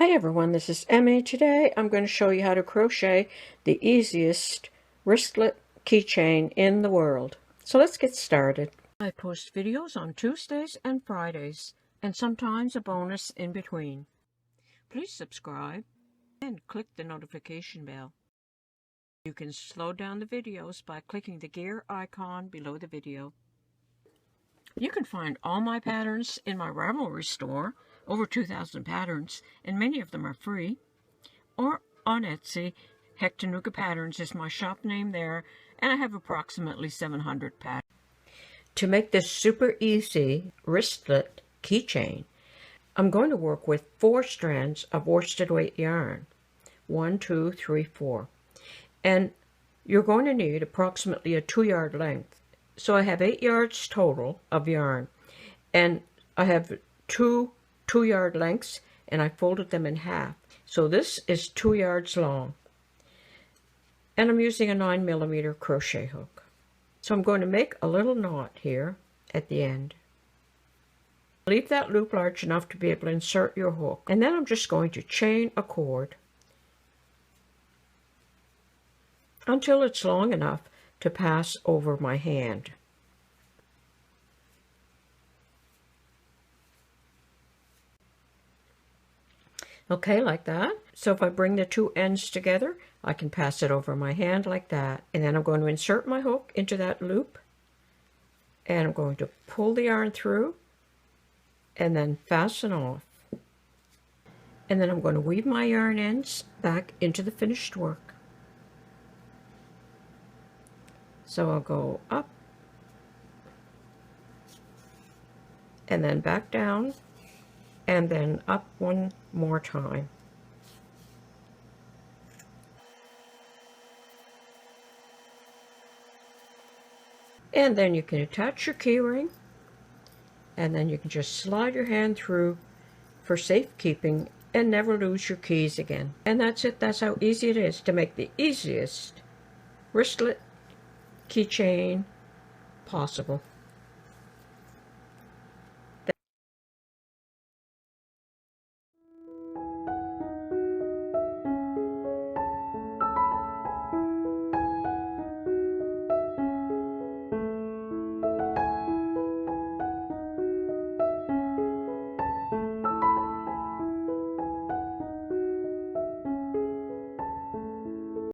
Hi everyone, this is Emmy. Today I'm going to show you how to crochet the easiest wristlet keychain in the world. So let's get started. I post videos on Tuesdays and Fridays, and sometimes a bonus in between. Please subscribe and click the notification bell. You can slow down the videos by clicking the gear icon below the video. You can find all my patterns in my Ravelry store, over 2,000 patterns, and many of them are free. Or on Etsy, HectaFavorites is my shop name there, and I have approximately 700 patterns. To make this super easy wristlet keychain, I'm going to work with 4 strands of worsted weight yarn. 1, 2, 3, 4. And you're going to need approximately a 2-yard length. So I have 8 yards total of yarn, and I have 2 2-yard lengths, and I folded them in half. So this is 2 yards long, and I'm using a 9mm crochet hook. So I'm going to make a little knot here at the end. Leave that loop large enough to be able to insert your hook, and then I'm just going to chain a cord until it's long enough to pass over my hand. Okay, like that. So if I bring the 2 ends together, I can pass it over my hand like that. And then I'm going to insert my hook into that loop, and I'm going to pull the yarn through and then fasten off. And then I'm going to weave my yarn ends back into the finished work. So I'll go up and then back down and then up one more time. And then you can attach your keyring, and then you can just slide your hand through for safekeeping and never lose your keys again. And that's it. That's how easy it is to make the easiest wristlet keychain possible.